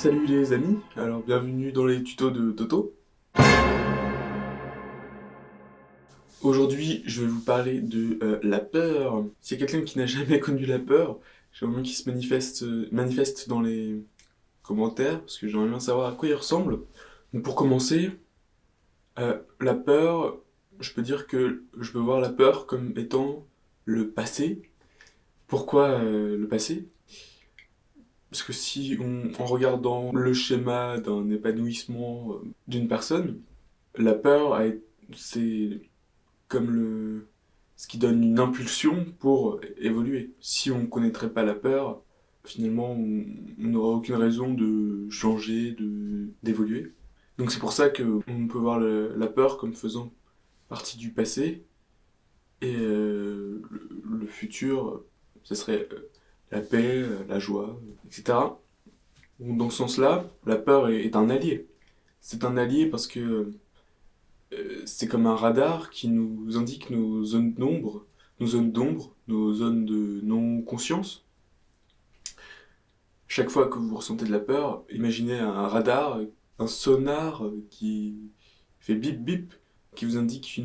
Salut les amis, alors bienvenue dans les tutos de Toto. Aujourd'hui, je vais vous parler de la peur. S'il y a quelqu'un qui n'a jamais connu la peur, j'aimerais bien qu'il se manifeste dans les commentaires, parce que j'aimerais bien savoir à quoi il ressemble. Donc pour commencer, la peur, je peux dire que je peux voir la peur comme étant le passé. Pourquoi le passé? Parce que si en regardant le schéma d'un épanouissement d'une personne, la peur, c'est comme ce qui donne une impulsion pour évoluer. Si on ne connaîtrait pas la peur, finalement, on n'aurait aucune raison de changer, d'évoluer. Donc c'est pour ça qu'on peut voir la peur comme faisant partie du passé, et le futur, ce serait la paix, la joie, etc. Donc, dans ce sens-là, la peur est un allié. C'est un allié parce que c'est comme un radar qui nous indique nos zones d'ombre, nos zones de non-conscience. Chaque fois que vous ressentez de la peur, imaginez un radar, un sonar qui fait bip bip, qui vous indique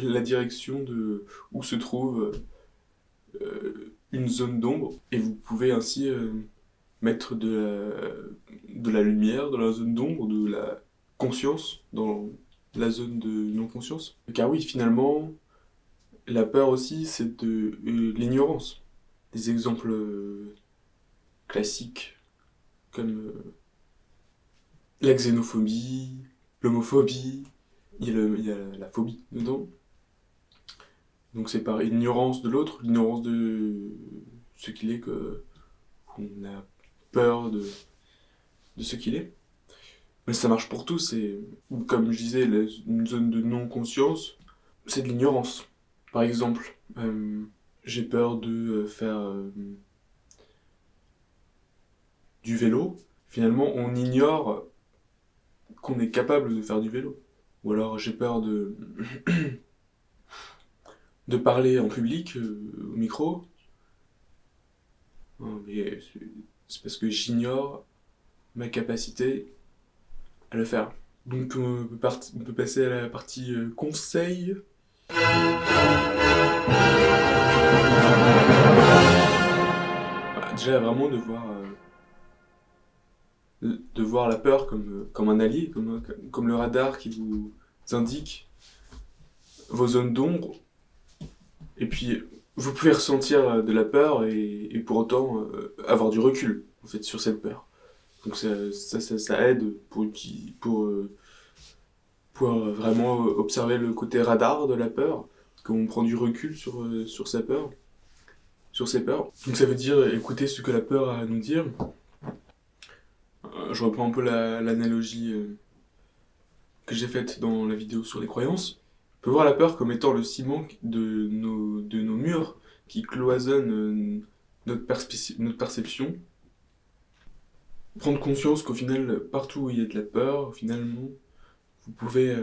la direction de où se trouve une zone d'ombre, et vous pouvez ainsi mettre de la lumière dans la zone d'ombre, de la conscience dans la zone de non-conscience. Car oui, finalement, la peur aussi, c'est de l'ignorance. Des exemples classiques comme la xénophobie, l'homophobie, il y a la phobie dedans. Donc c'est par ignorance de l'autre, l'ignorance de ce qu'il est, que on a peur de ce qu'il est. Mais ça marche pour tous, et comme je disais, une zone de non-conscience, c'est de l'ignorance. Par exemple, j'ai peur de faire du vélo. Finalement, on ignore qu'on est capable de faire du vélo. Ou alors j'ai peur de parler en public, au micro. Non, mais c'est parce que j'ignore ma capacité à le faire. Donc on peut passer à la partie conseil. Bah, déjà vraiment de voir la peur comme un allié, comme le radar qui vous indique vos zones d'ombre. Et puis vous pouvez ressentir de la peur, et pour autant avoir du recul en fait sur cette peur. Donc ça aide pour vraiment observer le côté radar de la peur, qu'on prend du recul sur sa peur, sur ses peurs. Donc ça veut dire écouter ce que la peur a à nous dire. Je reprends un peu l'analogie que j'ai faite dans la vidéo sur les croyances. On peut voir la peur comme étant le ciment de nos murs qui cloisonnent notre perception. Prendre conscience qu'au final, partout où il y a de la peur, finalement, vous pouvez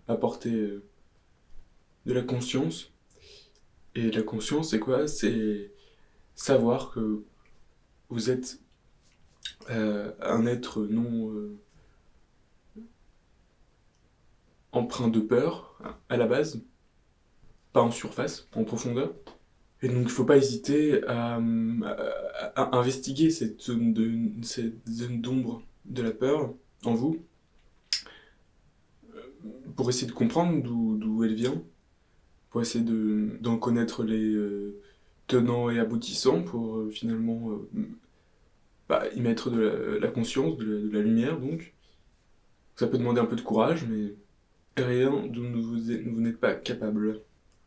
apporter de la conscience. Et la conscience, c'est quoi? C'est savoir que vous êtes un être non empreint de peur à la base, pas en surface, en profondeur. Et donc il ne faut pas hésiter à investiguer cette zone d'ombre de la peur en vous, pour essayer de comprendre d'où elle vient, pour essayer d'en connaître les tenants et aboutissants, pour finalement y mettre de la conscience, de la lumière donc. Ça peut demander un peu de courage, mais rien dont vous n'êtes pas capable.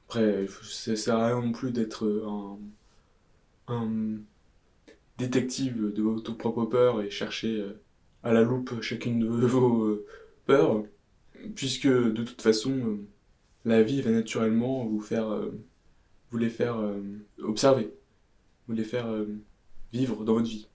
Après, ça sert à rien non plus d'être un détective de votre propre peur et chercher à la loupe chacune de vos peurs, puisque de toute façon, la vie va naturellement vous les faire observer, vous les faire vivre dans votre vie.